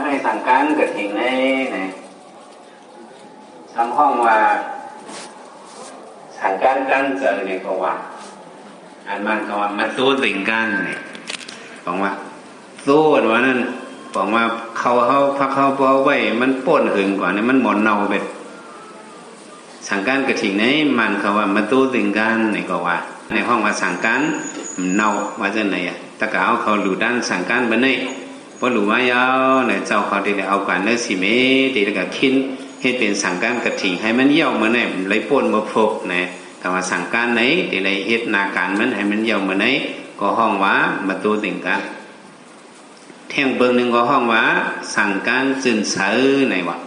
ให้สั่งการกระถิ่งในทำห้องว่าสั่งการตั้งเจอในกว่าอันมันก็ว่ามาสู้สิ่งกันเนี่ยบอกว่าสู้ว่านั่นบอกว่าเขาพักเขาพอไว้มันป่นหึงกว่านี่มันหมดเน่าไปสั่งการกระถิ่งในมันเขาว่ามาสู้สิ่งกันในกว่าในห้องว่าสั่งการเน่าว่าจะไหนอ่ะตะกาวเขาหลุดด้านสั่งการบันนี่พอหลุดว่ายาวเนี่ยเจ้าเขาได้เอาการเนื้อสีเมดีแล้วก็คิดให้เป็นสั่งการกระถิ่งให้มันเยี่ยวเหมือนไหนเลยป่นมาพบเนี่ยคำว่าสั่งการไหนดีเลยเฮ็ดนาการมันให้มันเยี่ยวเหมือนไหนก็ห้องว่ามาตู้สิ่งกันแท่งเบิ้งหนึ่งก็ห้องว่าสั่งการจืนเสือไหนวะ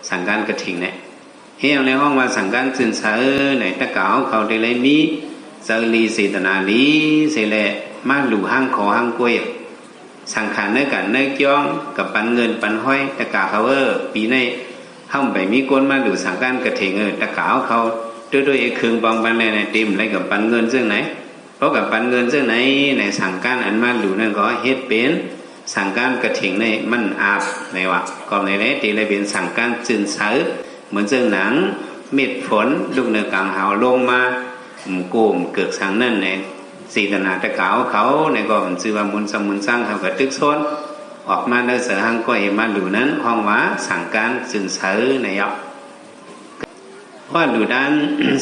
สั่งการกระถิ่งเนี่ยเฮียในห้องว่าสั่งการจืนเสือไหนตะกาวเขาได้เลยมีเจรีเสตนาลีเสแลมาหลู่ห้างขอห้างกล้วยสังขารเนื้อกันเนื้อจ้องกับปันเงินปันห้อยตะกาเขาปีในห้องไปมีก้นมาหลู่สังการกระถิ่งตะกาวเขาด้วยเครื่องบางปันในเต็มอะไรกับปันเงินซึ่งไหนเพราะกับปันเงินซึ่งไหนในสังการอันมาหลู่นั่นก็เฮ็ดเป็นสังการกระถิ่งในมันอาบในวะก็ในนี้ตีเลยเป็นสังการจืนเสือเหมือนเจ้าหนังเม็ดฝนลูกเนื้อกลางหาวลงมากูมเกิดสังนั่นในสีตนาตะกาวเขาในก็มันชื่อว่ามุนสมุนสร้างเขากับตึกโซนออกมาได้เสือหังก็เห็นมาหลู่นั้นห้องว่าสั่งการจืนเสือในยอกว่าหลู่ด้าน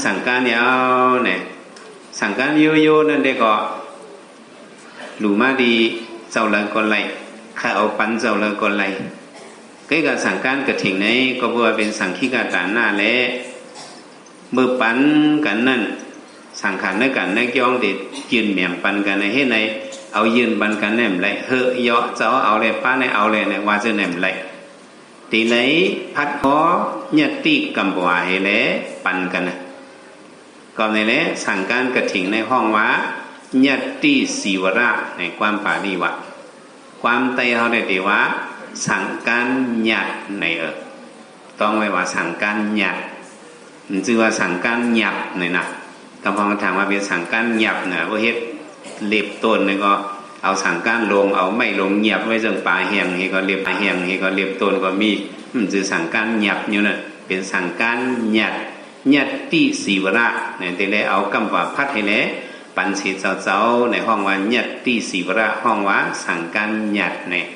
สั่งการยาวเนี่ยสั่งการโยนั่นได้ก็หลู่มาดีเจ้าเลยก็ไล่ข้าเอาปันเจ้าเลยก็ไล่ก็การสั่งการกระถิ่งในก็เพื่อเป็นสั่งขี้กาตาหน้าและมือปันกันนั่นสังขารในกันในย่องเด็ดยืนเหมี่ยมปันกันในให้ในเอายืนปันกันแหนมไรเฮยาะเจ้าเอาเลยป้าในเอาเลยในว่าจะแหนมไรตีไหนพัดคอญาติกำบัวให้แลปันกันนะก็ในนี้สั่งการกระถิ่งในห้องว่าญาติสีวระในความปาลีวะความไตเขาได้ตีว่าสั่งการญาติในต้องไว้ว่าสั่งการญาติมันชื่อว่าสั่งการญาติในนะกำพังถามว่าเป็นสั่งการหยับเนี่ยว่าเฮ็ดเล็บต้นเนี่ยก็เอาสั่งการลงเอาไม่ลงหยับไว้จังป่าแห้งให้ก็เล็บป่าแห้งให้ก็เล็บต้นก็มีจะสั่งการหยับอยู่น่ะเป็นสั่งการหยัดหยัดติสีวระเนี่ยแต่แล้วเอากำว่าพัดให้แล้วปันสีเจ้าในห้องว่าหยัดติสีวระห้องว่าสั่งการหยัดเนี่ย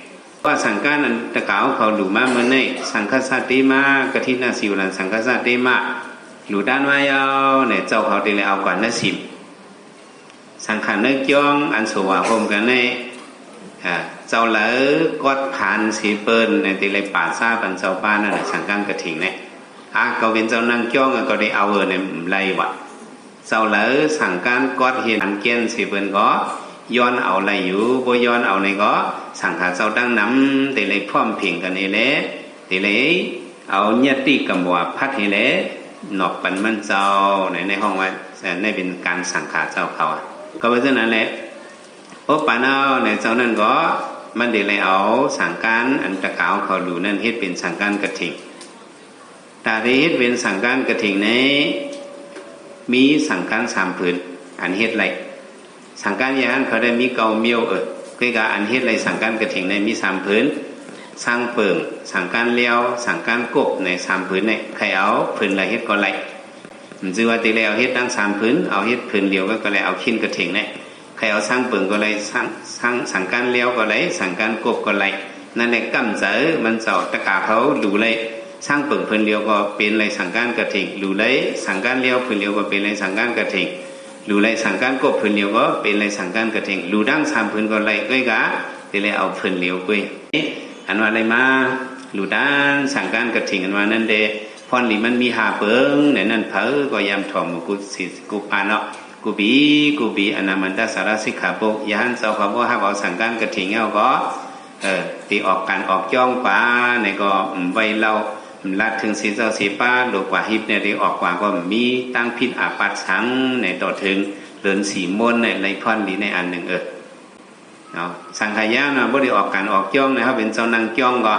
ว่าสั่งการนั้นตะกาวเขาหลู่มาเมื่อในสังฆสัตติมากะทินาสีวรันสังฆสัตติมาหลู่ด้านว่ายาวเนี่ยเจ้าเขาตีเลยเอาก่อนนะสิสังขารเนื้อจ้องอันสว่างพรมกันในเจ้าเหลือกอดผ่านสีเปิ้ลในตีเลยป่าซาปันเจ้าป้านั่นแหละสังการกระถิ่งเนี่ยก็เป็นเจ้านั่งจ้องก็ได้เอาเนี่ยไรวะเจ้าเหลือสังการกอดเห็นอันเกี้ยนสีเปิ้ลก็ย้อนเอาอะไรอยู่บ่ย้อนเอาในก็สังขารเจ้าตั้งน้ำตีเลยพร้อมเพียงกันเอเล่ตีเลยเอาเนื้อตีกำบัวพัดเอเล่นอกปันมันเจ้าในห้องว่าในเป็นการสังขารเจ้าเขาก็เป็นเช่นนั้นแหละโอ้ปานเอาในเจ้านั่นก็มันเดี๋ยวเลยเอาสังการอันตะกาวเขาดูนั่นเฮ็ดเป็นสังการกระถิ่งแต่ที่เฮ็ดเป็นสังการกระถิ่งในมีสังการ3 ผืนอันเฮ็ดไรสังการยานเขาได้มีเกาเมียวก็การอันเฮ็ดไรสังการกระถิ่งในมี3 ผืนสร้างเปิงสั่งการเลี้ยวสั่งการกบใน3 ผืนในใครเอาผืนไรเฮ็ดก็ไรมันชื่อว่าตีแล้วเฮ็ดตั้ง3 ผืนเอาเฮ็ดผืนเดียวก็เลยเอาขิ้นกระถิ่งเนี่ยใครเอาสร้างเปิงก็ไรสั่งการเลี้ยวก็ไรสั่งการกบก็ไรนั่นแหละกำเจอมันเจ้าตะกาเขาดูเลยสร้างเปิงผืนเดียวก็เป็นไรสั่งการกระถิ่งดูเลยสั่งการเลี้ยวผืนเดียวก็เป็นไรสั่งการกระถิ่งดูเลยสั่งการกบผืนเดียวก็เป็นไรสั่งการกระถิ่งดูดั้ง3 ผืนก็ไรก็กะตีเลยเอาผืนเดียวกุยอันว่าอะไรมาหลู่ด้านสั่งการกระถิ่งอันว่านั่นเดพรหลีมันมีหาเปิงในนั่นเผอก็ยำถ่อมกุศิกุปาเนาะกุบีอนามันตสารสิกขาปุยานเจ้าเขาบอกให้เอาสั่งการกระถิ่งเอาก็ตีออกการออกจ้องป้าในก็ไว้เราลัดถึงสีเจ้าสีป้าหลวกว่าฮิปเนี่ยที่ออกกว่าก็มีตั้งพิษอาปัดสังในต่อถึงเดินสีมนในไรพรหลีในอันหนึ่งสังขายานะบ่ได้ออกการออกจ้องนะครับเป็นเจ้านางจ้องก็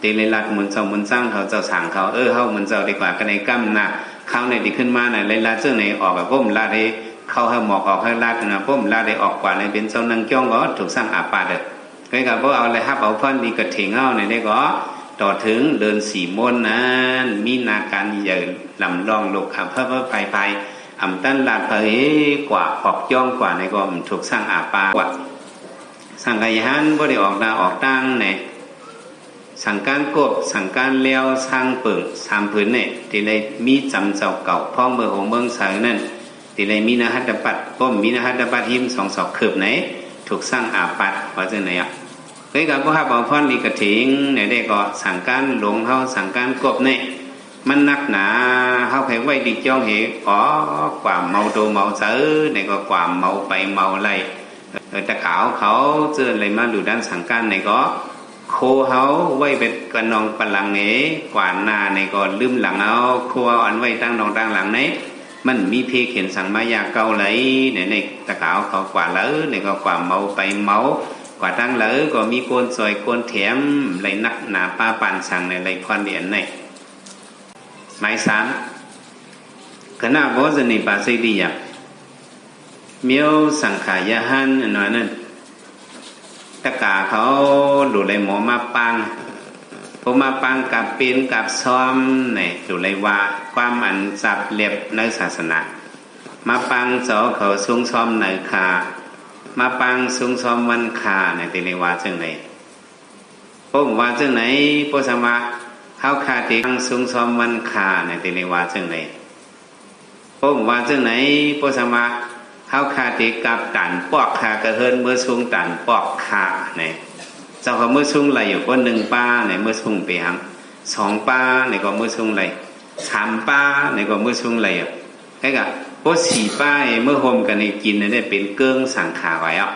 ตีเลยลัดมุนเจ้ามุนสร้างเขาเจ้าสั่งเขาเขามุนเจ้าดีกว่ากันในกั้มนะเขาในดีขึ้นมาในเลยลัดเจ้าในออกแบบพุ่มลาดให้เข้าให้หมอกออกให้ลาดนะพุ่มลาดให้ออกกว่าในเป็นเจ้านางจ้องก็ถูกสร้างอาปาเด้ cái gặp bốเอาเลยครับเอาพันดีกระถิงเอาในนี้ก็ต่อถึงเดินสีมนนั้นมีนาการใหญ่ลำลองลูกขับเพิ่มไปอำตั้นลาเผยกว่าออกย่องกว่าในก็ถูกสร้างอาปากว่าสั่งกายหันบ่ได้ออกดาออกตั้งเนี่ยสั่งการกบสั่งการเลี้ยวสร้างเปิงสามผืนเนี่ยที่เลยมีจำเจ้าเก่าพ่อเมืองของเมืองสายนั่นที่เลยมีนาฮัตปัดป้อมมีนาฮัตปัดหิมสองศอกเขือบไหนถูกสร้างอาปัดว่าจะไหนอ่ะเคยกับพวกข้าบอกพ่อนี่กระถิงเนี่ยได้ก็สั่งการหลงเขาสั่งการกบเนี่ยมันนักหนาเขาไปไว้ดิจ้องเหอ๋อกว่าเมาโตเมาเสือเนี่ยก็กว่าเมาไปเมาไรแต่ขาวเขาเจออะไรมาดูด้านสั่งการเนี่ยก็โคเขาไว้เป็นกระนองปลังเอ๋กว่านาเนี่ยก็ลืมหลังเอาโคเอาอันไว้ตั้งนองตั้งหลังเนี่ยมันมีเพเขียนสั่งมายาเกาไหลเนี่ยในตะขาวเขากว่าเลอเนี่ยก็กว่าเมาไปเมากว่าตั้งเลอก็มีโกนซอยโกนแถมไรนักหนาป้าปานสั่งในไรพรเดียนในหมายสามคณะโบสนิปาสิดีอ่ะเมียวสังขายาหันอันนั้นตะกาเขาดูไรหมอมาปังพอมาปังกับเป็นกับซ้อมเนี่ยดูไรว่าความอันจับเล็บในศาสนามาปังเจ้าเขาซุ้งซ้อมในคามาปังซุ้งซ้อมวันคาในติเลวาจังไหนผมว่าจังไหนพระสมะเขาคาติปังซุ้งซ้อมวันคาในติเลวาจังไหนผมว่าจังไหนพระสมะเขาคาติกับตันปอกคากระเฮินเมื่อซุ้งตันปอกคาเนี่ยเจ้าเขาเมื่อซุ้งไหลอยู่ก็หนึ่งป้าเนี่ยเมื่อซุ้งไปหังสองป้าเนี่ยก็เมื่อซุ้งไหลสามป้าเนี่ยก็เมื่อซุ้งไหลอ่ะไอ้กะพวกสี่ป้าเมื่อโฮมกันในกินเนี่ยเป็นเกิ้งสังขาไว้อ่ะ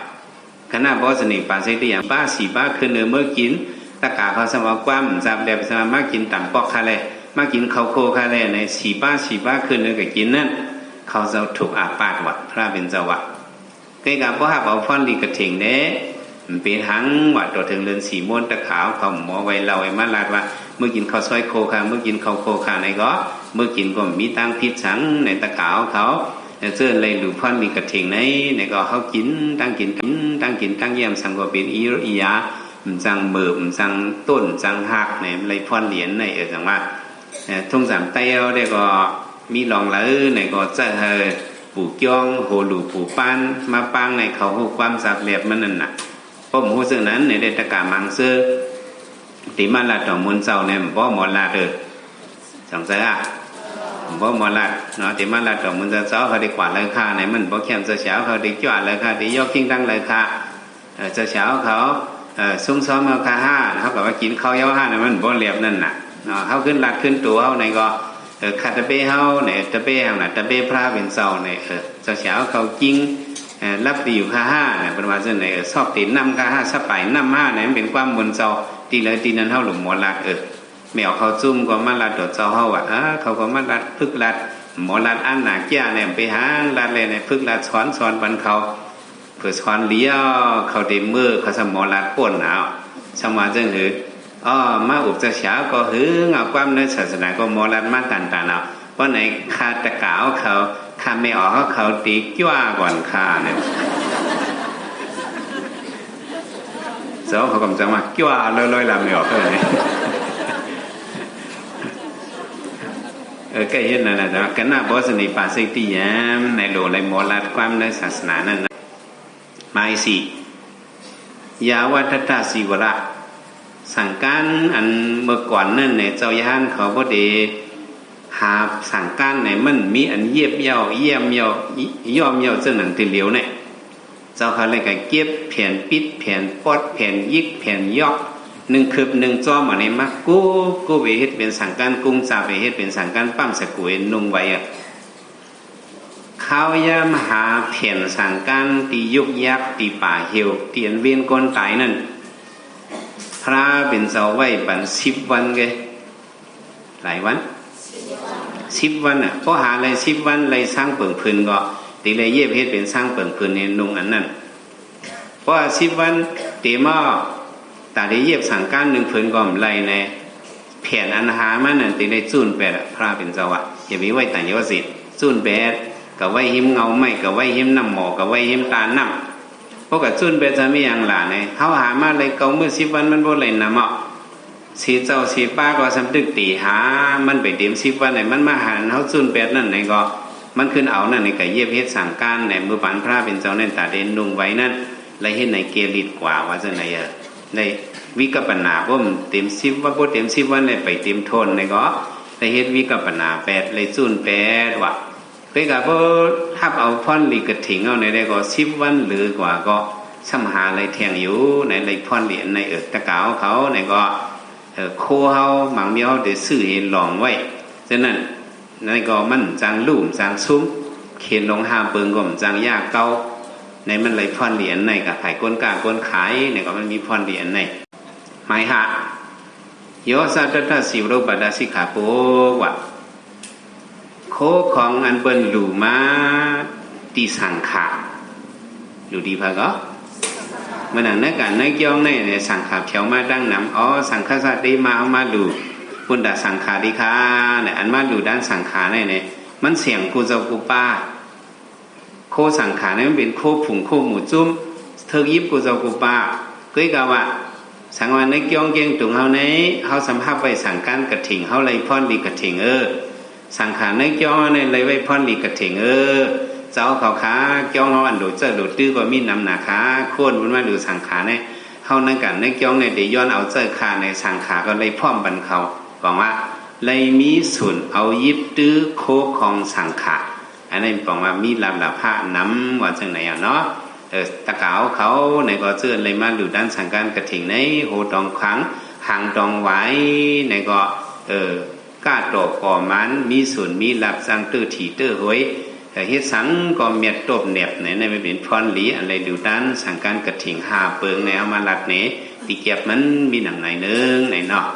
ขณะบอสนิปาเสติอย่างป้าสี่ป้าคือเนื้อเมื่อกินตะกาเขาสมากว้ามจับแดบสมามากินต่ำปอกคาเลยมากินข้าวโคคาเลยในสี่ป้าคือเนื้อกับกินนั่นเขาจะถูกอาปาดวัดพระเป็นเจ้าวัดไอ้กะพวกหาเอาฟันดีกระถิงเนี่ยเป็นหังวัดตัวถึงเรือนสีม้วนตะขาวเขาหมอไว้เราไอ้มาลาดว่าเมื่อกินข้าวซอยโคคาเมื่อกินข้าวโคคาในก็เมื่อกินก็มีตั้งพิษสังในตะขาวเขาเสื้อเลยหรือพันมีกระถิงในก็เขากินตั้งกินตั้งเยี่ยมสังก็เป็นอียาจังเบิบจังต้นจังหักในเลยพันเหรียญในจังว่าทุ่งสามเต้าได้ก็มีลองเลยในก็จะปู่จ้องโหหลูปู่ปานมาปังในเขาหูความสับเรียบมันนั่นน่ะเพราะหมูซึ่งนั้นในได้ตะกามังซื้อติมาลาดต่อมุนเจ้าเนี่ยบ่หมอลาดสงสัยอ่ะบ่หมอลาดเนาะติมาลาดต่อมุนเจ้าเขาได้กวาดเลยค่าในมันบ่เข้มเจ้าเช้าเขาได้จวดเลยค่าได้ยกกิ้งตั้งเลยค่าเจ้าเช้าเขาซุ้มซ้อมเอาค่าห้าเขาบอกว่ากินข้าวเย้าห้าเนี่ยมันบ่เรียบนั่นน่ะเนาะเขาขึ้นลัดขึ้นตัวเขาในก็คาตะเป้เขาเนี่ยตะเป้เขาน่ะตะเป้พระเป็นเจ้าเนี่ยเจ้าเช้าเขากิ้งรับดีอยู่ค่าห้าเนี่ยประมาณเช่นไหนชอบตีนำค่าห้าสบายนำห้าเนี่ยเป็นความบนเจ้าตีเลยตีนั้นเท่าหลุมหมอลัดแมวเขาจุ่มก็มาลัดตัวเจ้าเขาว่าเขาก็มาลัดพึกลัดหมอลัดอันหนาแก่เนี่ยไปหาลัดเลยเนี่ยพึกลัดช้อนบันเขาเผื่อช้อนเลี้ยวเขาเดมือเขาสมหมอลัดป่นเอาสมาจังหือมาอุบเจ้าเช้าก็หือเงาความในศาสนาก็หมอลัดมาต่างๆเอาเพราะไหนคาตะกาวเขาข้าไม่ออกเขาตีจ้าก่อนข้าเนี่ยเจ้าเขากำจังว่าจ้าลอยๆลำไม่ออกเลยก็เห็นนั่นแหละแต่ว่ากันหน้าบอสนิปาสิติยามในโลไรหมอลัดความในศาสนานั่นนะไม่สิยาวัฏฏะสิวระสั่งการอันเมื่อก่อนนั่นเนี่ยเจ้าย่านเขาพอดีหาสั่งการไหนมันมีอันเยี่ยมเย่อย่อมเย่าเจ้าหนังตีเหลียวเนี่ยเจ้าเขาเลยก็เก็บแผ่นปิดแผ่นปอดแผ่นยิกแผ่นยอกหนึ่งคืบหนึ่งจ้อมาในมักกู้ไปเฮ็ดเป็นสั่งการกุ้งจ่าไปเฮ็ดเป็นสั่งการปั้มสกุยนุ่งไว้อะข้าวยามหาแผ่นสั่งการตียุกยักตีป่าเหี่ยวเตียนเวียนก้นตายนั่นพระเป็นเจ้าไว้ปัน10 วันไงหลายวัน10 วันอ่ะเพราะหาอะไร10 วันอะไรสร้างเปิ่งพื้นก็ตีเลยเย็บเฮ็ดเป็นสร้างเปิ่งพื้นในนุ่งอันนั้นเพราะ10 วันตีหม้อแต่ได้เย็บสั่งการหนึ่งพื้นก็ไรในแผ่นอันหามันนั่นตีเลยจูนแปดพระเป็นเจ้าอ่ะอย่าไปไว้แต่เยาวสิจูนแปดกับไว้หิมเงาไม่กับไว้หิมน้ำหมอกับไว้หิมตาน้ำ วกกับจุนเป็นจะมีอย่างหลานเนี่ยเขาหามาเลยเกามือ10 วันมันบ่เลยนะเหมาะสีเจ้าสีป้าก็สำตึกตีหามันไปเต็ม10 วันไหนมันมาหันเขาจุนเป็ดนั่นไหนก็มันขึ้นเอานั่นในกะเย็บเฮ็ดสั่งการในมือปันพระเป็นเจ้าในตาเด่นนุ่งไว้นั่นเลยเฮ็ดในเกลิดกว่าว่าจะไหนในวิกัปนาบ่มเต็ม10 วันบ่เต็ม10 วันเลยไปเต็มทนในก็เลยเฮ็ดวิกัปนา8เลยจุน8ว่าไปก็บ่ทับเอาพรลีกระถิงเอาในได้ก็10 วันหรือกว่าก็สัมหาเลยแทงอยู่ในเลยพรเหรียญในตะกาวเขาในก็โคเฮาหมังเมียวได้ซื้อเห็นหลองไว้ฉะนั้นนั่นก็มันจางลุ่มจางซุ้มเขียนลงหาเปิงก็มันจางยากเก่าในมันเลยพรเหรียญในกับไผ่ก้นกาก้นขายในก็มันมีพรเหรียญในหมายหะโยสัตตะสิวโรปัดาสิขาโปวะโคของอันเปิ้นหลู่มาตีสังขาหลู่ดีพะก็เมื่อนั้นในการในย่องในสังขารเที่ยวมาดังนำสังขารสัตว์ได้มาเอามาดูคุณดาสังขารดีค่ะเนี่ยอันมาดูด้านสังขารเนี่ยมันเสียงกูเจ้ากูป้าโคสังขารเนี่ยมันเป็นโคผุ่งโคหมูจุ้มเธอยิบกูเจ้ากูป้าเก้ยกะว่าสังวันในย่องเก่งตุงเฮาในเฮาสัมภาษณ์ไว้สังการกระถิ่งเฮาเลยพรดีกระถิ่งสังขารในย่องในเลยไว้พรดีกระถิ่งเจ้าเขาขาเกี่ยวเฮาอันโดดเจอโดดตื้อก็มีนำหนาขาโค่นมันมาดูสังขารในเฮานั่นกันในเกี่ยวในเดย้อนเอาเจอขาในสังขารก็เลยพร้อมบันเขาบอกว่าเลยมีส่วนเอายิบตื้อโคของสังขารอันนั้นบอกว่ามีลำดับผ้าน้ำว่าจังไหนเนาะตะกาวเขาในก็เจอเลยมาดูด้านสังการกระถิ่งในโหตองครั้งหางตองไว้ในก็ก้าตอกก่อมันมีส่วนมีหลับสังตื้อถี่ตื้อหวยเฮ็ดสังก็เมียดตบเน็บในไม่เป็นพรหลีอะไรดูด้านสังการกระถิ่งหาเปิงในเอามาลัดเนติเก็บมันมีหนังไหนนึงไหนเนาะ